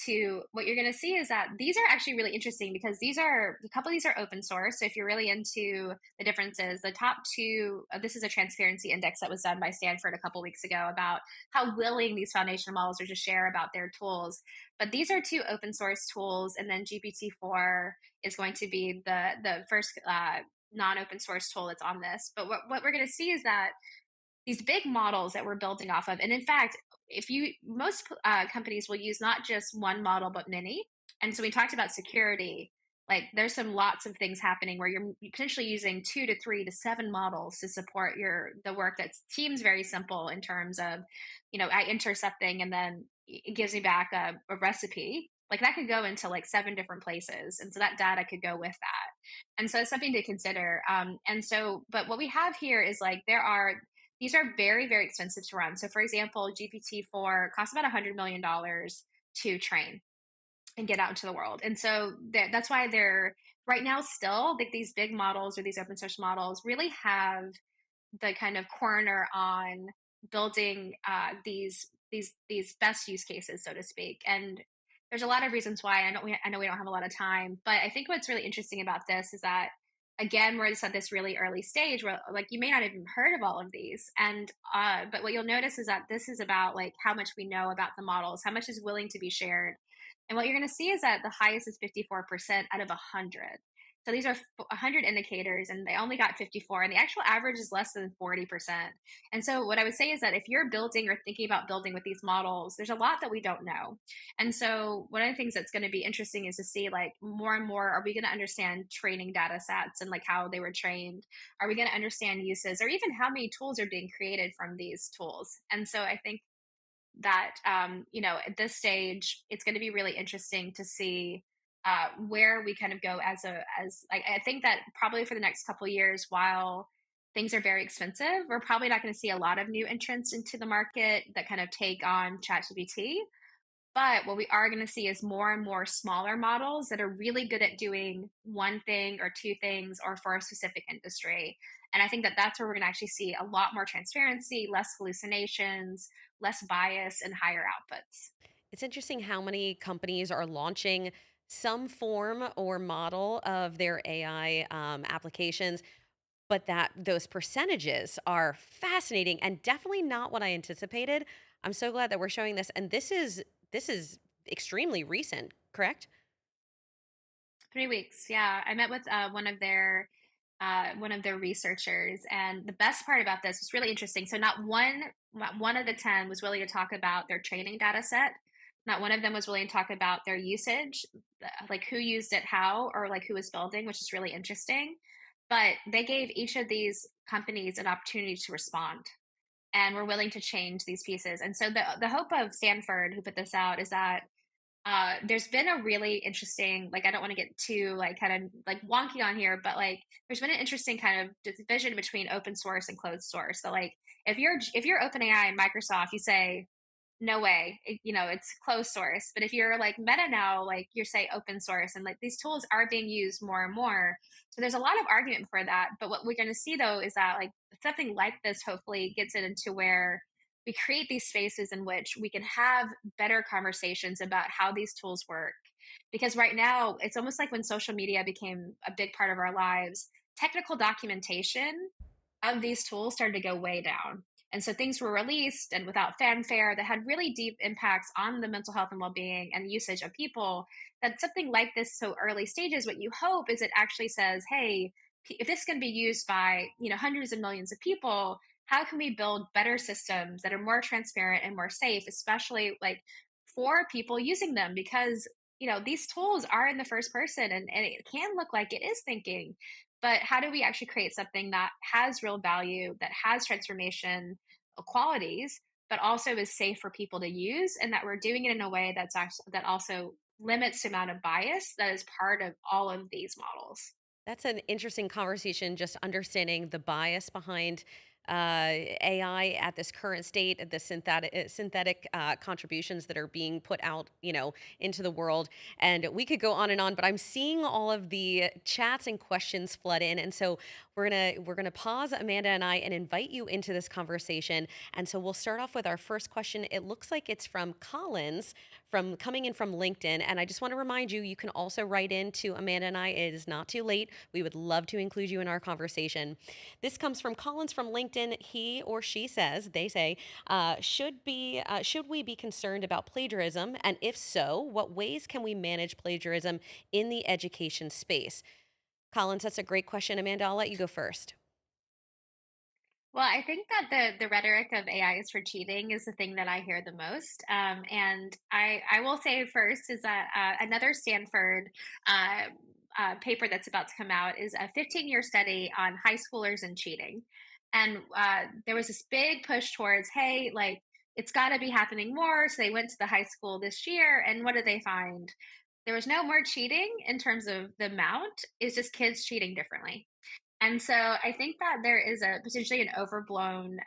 to what you're going to see is that these are actually really interesting because a couple of these are open source. So if you're really into the differences, the top two, this is a transparency index that was done by Stanford a couple weeks ago about how willing these foundational models are to share about their tools. But these are two open source tools, and then GPT-4 is going to be the first non-open source tool that's on this. But what we're going to see is that these big models that we're building off of. And in fact, if you most companies will use not just one model but many. And so we talked about security. Like there's some lots of things happening where you're potentially using 2 to 3 to 7 models to support the work that seems very simple in terms of, I enter something and then it gives me back a recipe. Like that could go into like 7 different places, and so that data could go with that. And so it's something to consider. But what we have here is like these are very, very expensive to run. So, for example, GPT-4 costs about $100 million to train and get out into the world. And so that's why they're right now still like these big models or these open source models really have the kind of corner on building these best use cases, so to speak. And there's a lot of reasons why. I know we don't have a lot of time, but I think what's really interesting about this is that again we're just at this really early stage where like you may not have even heard of all of these, and but what you'll notice is that this is about like how much we know about the models, how much is willing to be shared. And what you're going to see is that the highest is 54% out of 100. So these are 100 indicators, and they only got 54, and the actual average is less than 40%. And so, what I would say is that if you're building or thinking about building with these models, there's a lot that we don't know. And so, one of the things that's going to be interesting is to see, like, more and more, are we going to understand training data sets and like how they were trained? Are we going to understand uses, or even how many tools are being created from these tools? And so, I think that at this stage it's going to be really interesting to see where we kind of go as I think that probably for the next couple of years, while things are very expensive. We're probably not going to see a lot of new entrants into the market that kind of take on ChatGPT. But what we are going to see is more and more smaller models that are really good at doing one thing or two things or for a specific industry. And I think that that's where we're going to actually see a lot more transparency, less hallucinations, less bias, and higher outputs. It's interesting how many companies are launching some form or model of their AI applications, but that those percentages are fascinating and definitely not what I anticipated. I'm so glad that we're showing this, and this is extremely recent, correct? 3 weeks, yeah. I met with one of their researchers, and the best part about this was really interesting. So not one of the 10 was willing to talk about their training data set. Not one of them was willing to talk about their usage, like who used it, how, or like who was building, which is really interesting. But they gave each of these companies an opportunity to respond and were willing to change these pieces. And so the hope of Stanford, who put this out, is that there's been a really interesting, like, I don't want to get too like kind of like wonky on here, but like there's been an interesting kind of division between open source and closed source. So like if you're OpenAI and Microsoft, you say no way, it's closed source. But if you're like Meta now, like you're say open source, and like these tools are being used more and more. So there's a lot of argument for that. But what we're going to see though is that like something like this hopefully gets it into where we create these spaces in which we can have better conversations about how these tools work. Because right now, it's almost like when social media became a big part of our lives, technical documentation of these tools started to go way down. And so things were released and without fanfare that had really deep impacts on the mental health and well-being and usage of people. That something like this, so early stages, what you hope is it actually says, hey, if this can be used by hundreds of millions of people, how can we build better systems that are more transparent and more safe, especially like for people using them? Because these tools are in the first person, and it can look like it is thinking, but how do we actually create something that has real value, that has transformation qualities, but also is safe for people to use, and that we're doing it in a way that also limits the amount of bias that is part of all of these models. That's an interesting conversation, just understanding the bias behind AI at this current state, the synthetic contributions that are being put out, into the world. And we could go on and on, but I'm seeing all of the chats and questions flood in, and so we're gonna pause, Amanda and I, and invite you into this conversation. And so we'll start off with our first question. It looks like it's from Collins, from coming in from LinkedIn. And I just want to remind you, you can also write in to Amanda and I. It is not too late. We would love to include you in our conversation. This comes from Collins from LinkedIn. He or she says, they say, should we be concerned about plagiarism? And if so, what ways can we manage plagiarism in the education space? Collins, that's a great question. Amanda, I'll let you go first. Well, I think that the rhetoric of AI is for cheating is the thing that I hear the most. And I will say first is that another Stanford paper that's about to come out is a 15-year study on high schoolers and cheating. And there was this big push towards, hey, like it's got to be happening more. So they went to the high school this year, and what did they find? There was no more cheating in terms of the amount. It's just kids cheating differently. And so I think that there is a potentially an overblown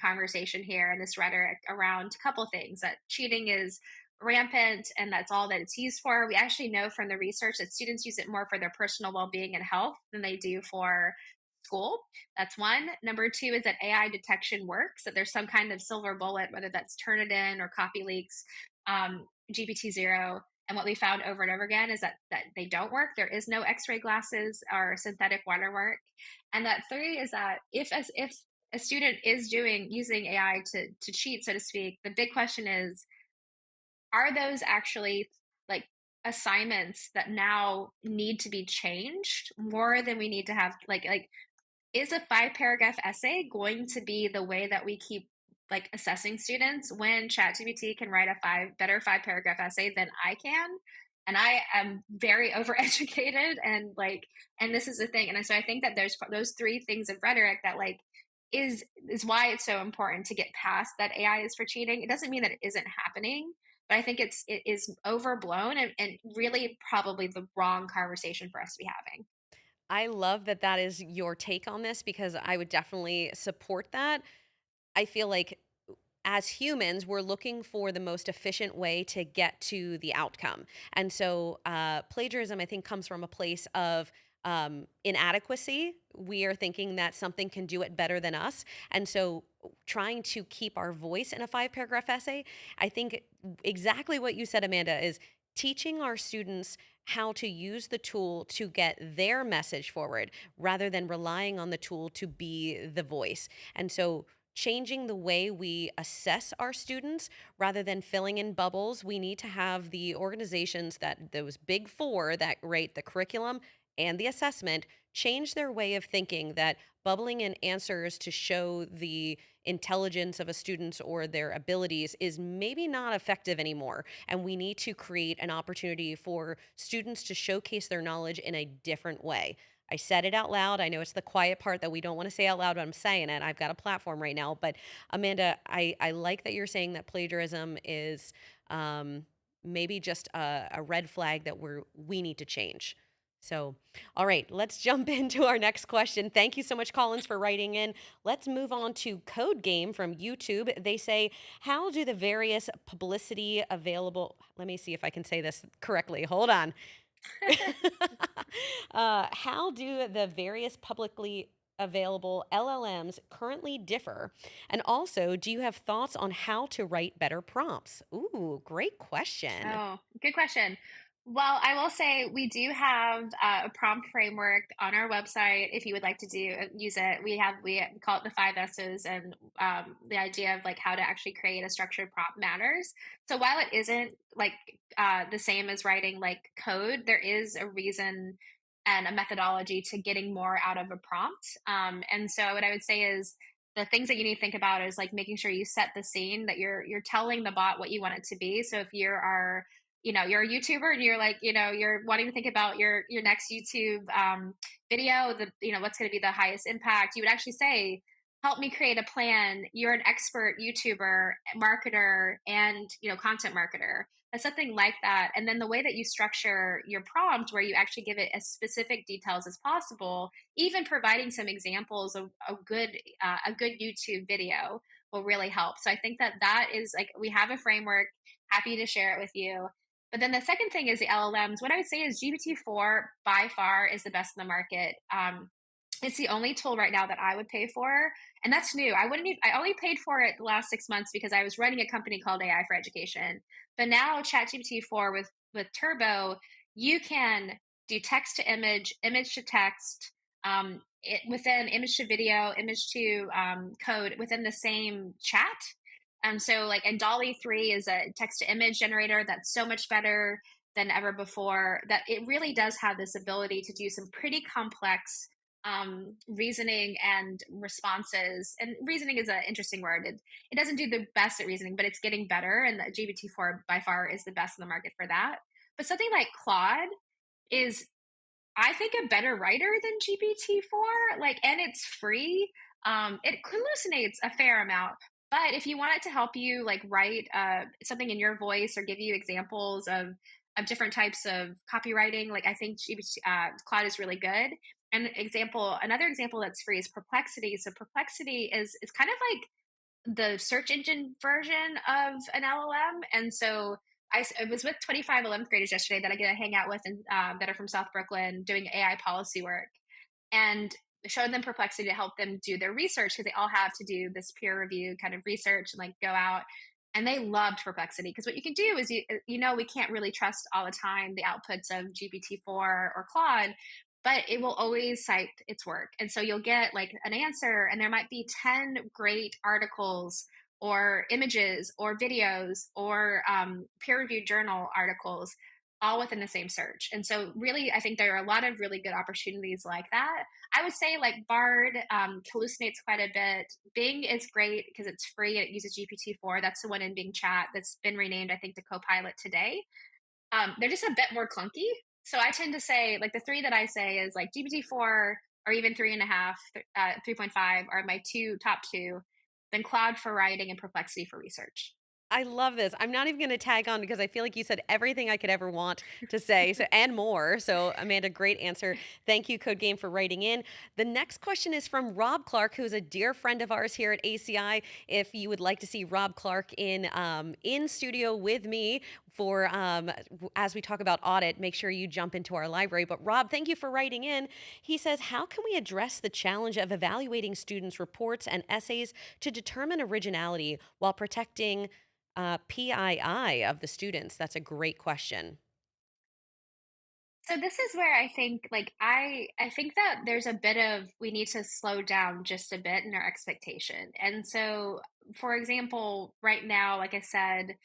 conversation here and this rhetoric around a couple things, that cheating is rampant and that's all that it's used for. We actually know from the research that students use it more for their personal well-being and health than they do for school. That's one. Number two is that AI detection works, that there's some kind of silver bullet, whether that's Turnitin or copy leaks, GPT zero. And what we found over and over again is that they don't work. There is no X-ray glasses or synthetic watermark. And that three is that if a student is using AI to cheat, so to speak, the big question is, are those actually like assignments that now need to be changed more than we need to have like is a 5 paragraph essay going to be the way that we keep like assessing students when ChatGPT can write a 5 paragraph essay than I can? And I am very overeducated, and this is the thing. And so I think that there's those three things of rhetoric that like is why it's so important to get past that AI is for cheating. It doesn't mean that it isn't happening, but I think it is overblown, and really probably the wrong conversation for us to be having. I love that that is your take on this because I would definitely support that. I feel like as humans, we're looking for the most efficient way to get to the outcome. And so, plagiarism, I think, comes from a place of inadequacy. We are thinking that something can do it better than us. And so, trying to keep our voice in a 5 paragraph essay, I think exactly what you said, Amanda, is teaching our students how to use the tool to get their message forward rather than relying on the tool to be the voice. And so, changing the way we assess our students rather than filling in bubbles. We need to have the organizations that those big four that rate the curriculum and the assessment change their way of thinking that bubbling in answers to show the intelligence of a student or their abilities is maybe not effective anymore. And we need to create an opportunity for students to showcase their knowledge in a different way. I said it out loud. I know it's the quiet part that we don't want to say out loud, but I'm saying it. I've got a platform right now. But Amanda, I like that you're saying that plagiarism is maybe just a red flag that we need to change. So, all right, let's jump into our next question. Thank you so much, Collins, for writing in. Let's move on to Code Game from YouTube. They say, how do the various publicity available, let me see if I can say this correctly. Hold on. How do the various publicly available LLMs currently differ? And also, do you have thoughts on how to write better prompts? Ooh, great question. Oh, good question. Well, I will say we do have a prompt framework on our website. If you would like to use it, we call it the 5 S's, and the idea of like how to actually create a structured prompt matters. So while it isn't like the same as writing like code, there is a reason and a methodology to getting more out of a prompt. And so what I would say is the things that you need to think about is like making sure you set the scene that you're telling the bot what you want it to be. So if you are, you're a YouTuber and you're like, you're wanting to think about your next YouTube video, what's going to be the highest impact, you would actually say, help me create a plan. You're an expert YouTuber, marketer, and content marketer. Something like that. And then the way that you structure your prompt, where you actually give it as specific details as possible, even providing some examples of a good YouTube video will really help. So I think that that is like we have a framework. Happy to share it with you. But then the second thing is the LLMs. What I would say is GPT-4 by far is the best in the market. It's the only tool right now that I would pay for, and that's new. I wouldn't. I only paid for it the last 6 months because I was running a company called AI for Education. But now ChatGPT 4 with Turbo, you can do text to image, image to text, within image to video, image to code within the same chat. So like, and Dolly 3 is a text to image generator that's so much better than ever before. That it really does have this ability to do some pretty complex reasoning and responses. And reasoning is an interesting word. It doesn't do the best at reasoning, but it's getting better. And the GPT-4 by far is the best in the market for that. But something like Claude is, I think, a better writer than GPT-4. Like, and it's free. It hallucinates a fair amount. But if you want it to help you like write something in your voice or give you examples of different types of copywriting, like I think Claude is really good. Another example that's free is Perplexity. So Perplexity is kind of like the search engine version of an LLM. And so I was with 25 11th graders yesterday that I get to hang out with, and that are from South Brooklyn doing AI policy work, and showed them Perplexity to help them do their research because they all have to do this peer review kind of research and like go out. And they loved Perplexity because what you can do is we can't really trust all the time the outputs of GPT-4 or Claude, but it will always cite its work. And so you'll get like an answer, and there might be 10 great articles or images or videos or peer reviewed journal articles all within the same search. And so, really, I think there are a lot of really good opportunities like that. I would say, like Bard hallucinates quite a bit. Bing is great because it's free and it uses GPT-4. That's the one in Bing Chat that's been renamed, I think, to Copilot today. They're just a bit more clunky. So I tend to say, like, the three that I say is like GPT-4 or even 3.5, 3.5 are my top two. Then Cloud for writing and Perplexity for research. I love this. I'm not even going to tag on because I feel like you said everything I could ever want to say, so and more. So, Amanda, great answer. Thank you, Code Game, for writing in. The next question is from Rob Clark, who's a dear friend of ours here at ACI. If you would like to see Rob Clark in studio with me for as we talk about audit, make sure you jump into our library. But Rob, thank you for writing in. He says, "How can we address the challenge of evaluating students' reports and essays to determine originality while protecting?" PII of the students? That's a great question. So this is where I think I think that there's a bit of we need to slow down just a bit in our expectation. And so for example, right now, like I said,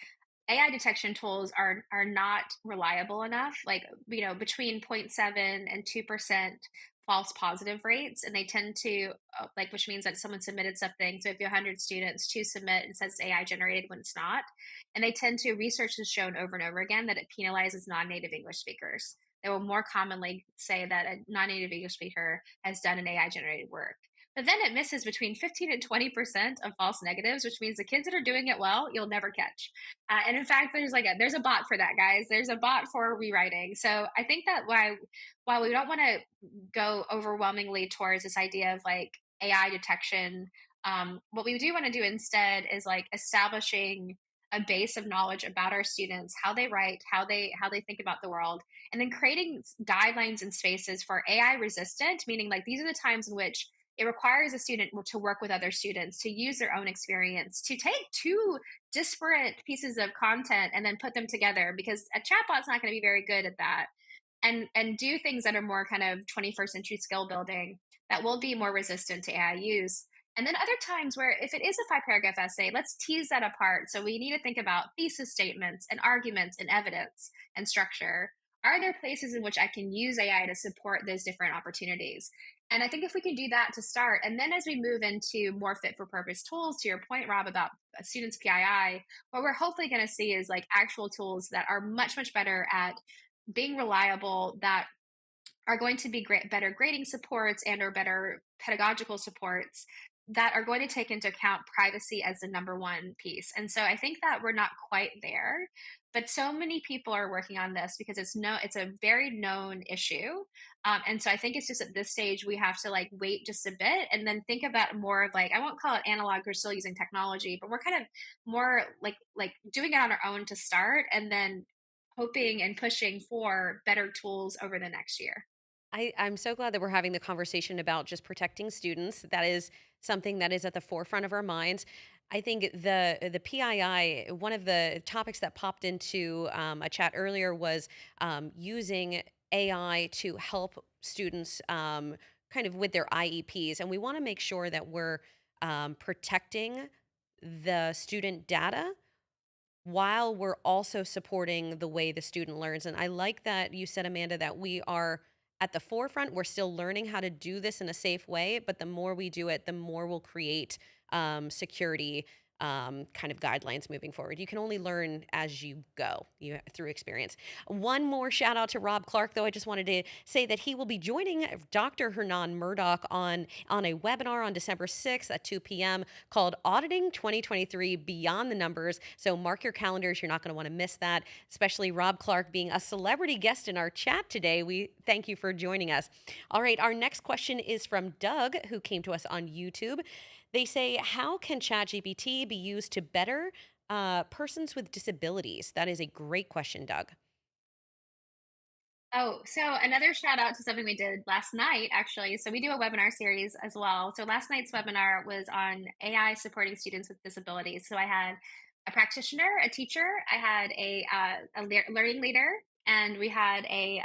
AI detection tools are not reliable enough. Like, between zero point 0.7 and 2% false positive rates, and they tend to which means that someone submitted something. So if you have 100 students, two submit and says AI generated when it's not, and they tend to research has shown over and over again that it penalizes non-native English speakers. They will more commonly say that a non-native English speaker has done an AI generated work. But then it misses between 15 and 20% of false negatives, which means the kids that are doing it well, you'll never catch. And in fact, there's a bot for that, guys. There's a bot for rewriting. So I think that while we don't want to go overwhelmingly towards this idea of like AI detection, what we do want to do instead is like establishing a base of knowledge about our students, how they write, how they think about the world, and then creating guidelines and spaces for AI resistant, meaning like these are the times in which it requires a student to work with other students, to use their own experience, to take two disparate pieces of content and then put them together, because a chatbot's not going to be very good at that, and do things that are more kind of 21st century skill building that will be more resistant to AI use. And then other times where if it is a 5 paragraph essay, let's tease that apart. So we need to think about thesis statements and arguments and evidence and structure. Are there places in which I can use AI to support those different opportunities? And I think if we can do that to start, and then as we move into more fit for purpose tools, to your point, Rob, about students' PII, what we're hopefully going to see is like actual tools that are much, much better at being reliable, that are going to be better grading supports and or better pedagogical supports that are going to take into account privacy as the number one piece. And so I think that we're not quite there, but so many people are working on this because it's a very known issue. And so I think it's just at this stage we have to like wait just a bit and then think about more of like, I won't call it analog, we're still using technology, but we're kind of more like doing it on our own to start, and then hoping and pushing for better tools over the next year. I'm so glad that we're having the conversation about just protecting students. That is something that is at the forefront of our minds. I think the PII, one of the topics that popped into a chat earlier was using AI to help students kind of with their IEPs. And we want to make sure that we're protecting the student data while we're also supporting the way the student learns. And I like that you said, Amanda, that we are at the forefront. We're still learning how to do this in a safe way, but the more we do it, the more we'll create security kind of guidelines moving forward. You can only learn as you go, through experience. One more shout out to Rob Clark, though. I just wanted to say that he will be joining Dr. Hernan Murdoch on a webinar on December 6th at 2 p.m. called Auditing 2023 Beyond the Numbers. So mark your calendars. You're not going to want to miss that, especially Rob Clark being a celebrity guest in our chat today. We thank you for joining us. All right, our next question is from Doug, who came to us on YouTube. They say, how can ChatGPT be used to better persons with disabilities? That is a great question, Doug. Oh, so another shout out to something we did last night, actually. So we do a webinar series as well. So last night's webinar was on AI supporting students with disabilities. So I had a practitioner, a teacher, I had a learning leader, and we had a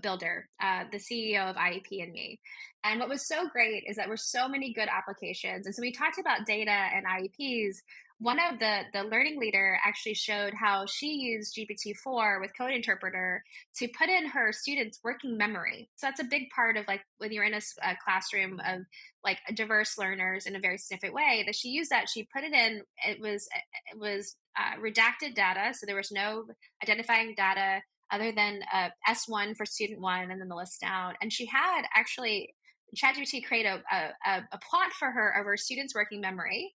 builder, the CEO of IEP, and me. And what was so great is that we're so many good applications. And so we talked about data and IEPs. One of the learning leader actually showed how she used GPT-4 with Code Interpreter to put in her students' working memory. So that's a big part of like when you're in a classroom of like diverse learners in a very specific way. That she used that, she put it in. It was redacted data, so there was no identifying data other than S1 for student one, and then the list down. And she had actually ChatGPT create a plot for her of her students' working memory,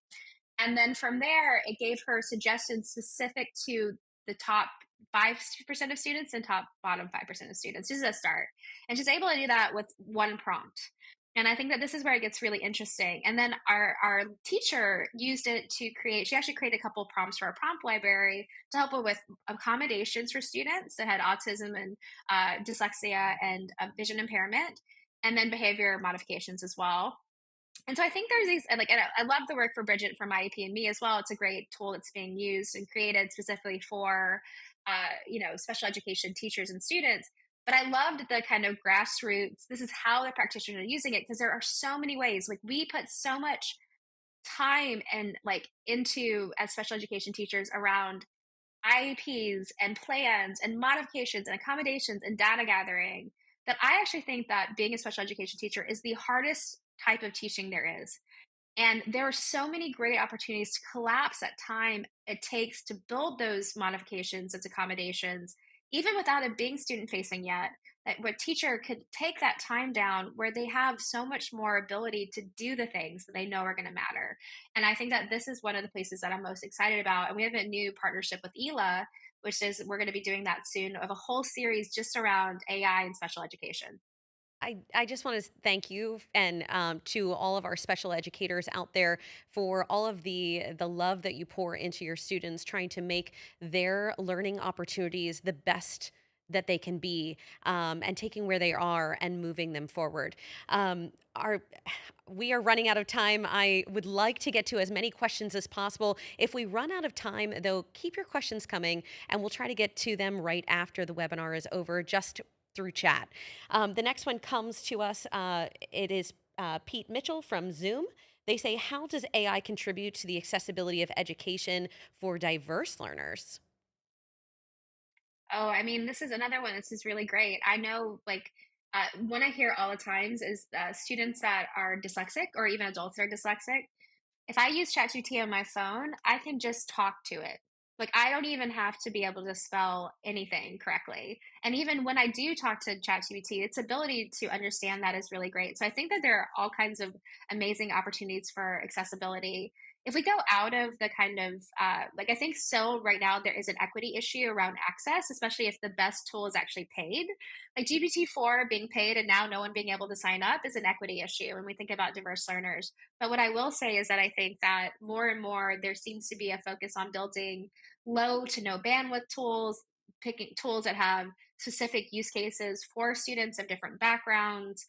And then from there, it gave her suggestions specific to the top 5% of students and top bottom 5% of students, just as a start. And she's able to do that with one prompt. And I think that this is where it gets really interesting. And then our teacher used it to create, she actually created a couple of prompts for our prompt library to help her with accommodations for students that had autism and dyslexia and vision impairment, and then behavior modifications as well. And so I think there's these, and like, and I love the work for Bridget from IEP and me as well. It's a great tool that's being used and created specifically for, special education teachers and students. But I loved the kind of grassroots. This is how the practitioners are using it because there are so many ways. Like we put so much time and like into as special education teachers around IEPs and plans and modifications and accommodations and data gathering that I actually think that being a special education teacher is the hardest type of teaching there is. And there are so many great opportunities to collapse that time it takes to build those modifications, its accommodations, even without it being student facing yet. That where teacher could take that time down where they have so much more ability to do the things that they know are going to matter. And I think that this is one of the places that I'm most excited about. And we have a new partnership with ELA, which is we're going to be doing that soon of a whole series just around AI and special education. I just want to thank you and to all of our special educators out there for all of the love that you pour into your students, trying to make their learning opportunities the best that they can be, and taking where they are and moving them forward. Our We are running out of time. I would like to get to as many questions as possible. If we run out of time, though, keep your questions coming, and we'll try to get to them right after the webinar is over, just through chat. The next one comes to us. It is Pete Mitchell from Zoom. They say, how does AI contribute to the accessibility of education for diverse learners? Oh, I mean, this is another one. This is really great. I know, like, one I hear all the times is students that are dyslexic or even adults that are dyslexic. If I use ChatGPT on my phone, I can just talk to it. Like I don't even have to be able to spell anything correctly. And even when I do talk to ChatGPT, its ability to understand that is really great. So I think that there are all kinds of amazing opportunities for accessibility. If we go out of the kind of I think still right now there is an equity issue around access, especially if the best tool is actually paid. Like GPT-4 being paid and now no one being able to sign up is an equity issue when we think about diverse learners. But what I will say is that I think that more and more there seems to be a focus on building low to no bandwidth tools, picking tools that have specific use cases for students of different backgrounds.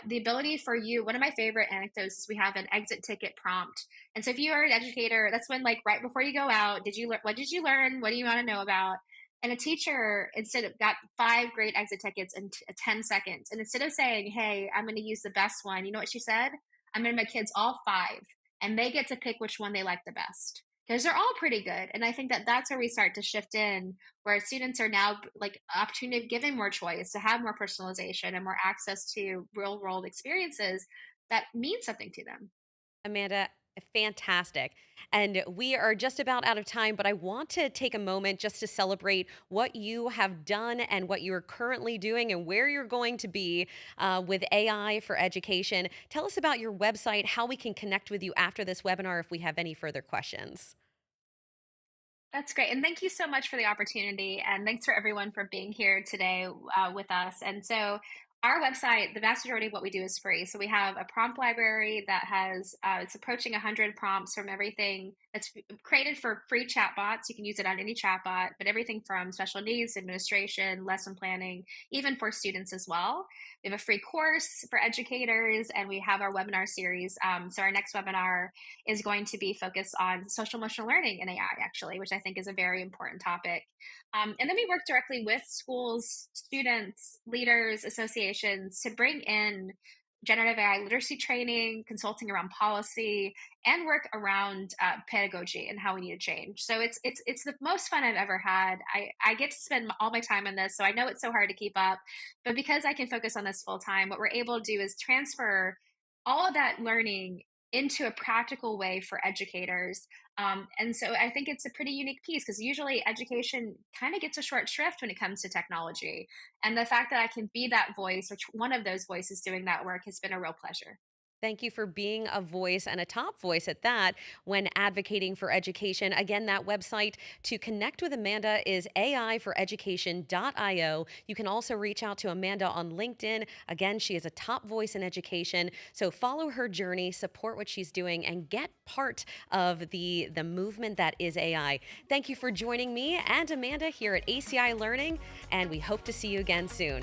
The ability for you, one of my favorite anecdotes is we have an exit ticket prompt. And so if you are an educator, that's when like right before you go out, what did you learn? What do you want to know about? And a teacher instead of got 5 great exit tickets in 10 seconds. And instead of saying, hey, I'm going to use the best one, you know what she said? I'm going to make kids all 5, and they get to pick which one they like the best because they're all pretty good. And I think that that's where we start to shift in, where students are now like opportunity given more choice to have more personalization and more access to real world experiences that mean something to them. Amanda, fantastic. And we are just about out of time, but I want to take a moment just to celebrate what you have done and what you are currently doing and where you're going to be with AI for education. Tell us about your website, how we can connect with you after this webinar if we have any further questions. That's great. And thank you so much for the opportunity. And thanks for everyone for being here today with us. And so, our website, the vast majority of what we do is free. So, we have a prompt library that has, it's approaching 100 prompts from everything that's created for free chatbots. You can use it on any chatbot, but everything from special needs, administration, lesson planning, even for students as well. We have a free course for educators, and we have our webinar series. So, our next webinar is going to be focused on social emotional learning and AI, actually, which I think is a very important topic. And then we work directly with schools, students, leaders, associations to bring in generative AI literacy training, consulting around policy, and work around pedagogy and how we need to change. So it's the most fun I've ever had. I get to spend all my time on this, so I know it's so hard to keep up. But because I can focus on this full time, what we're able to do is transfer all of that learning into a practical way for educators. And so I think it's a pretty unique piece because usually education kind of gets a short shrift when it comes to technology. And the fact that I can be that voice, or one of those voices doing that work, has been a real pleasure. Thank you for being a voice and a top voice at that when advocating for education. Again, that website to connect with Amanda is aiforeducation.io. You can also reach out to Amanda on LinkedIn. Again, she is a top voice in education. So follow her journey, support what she's doing, and get part of the movement that is AI. Thank you for joining me and Amanda here at ACI Learning, and we hope to see you again soon.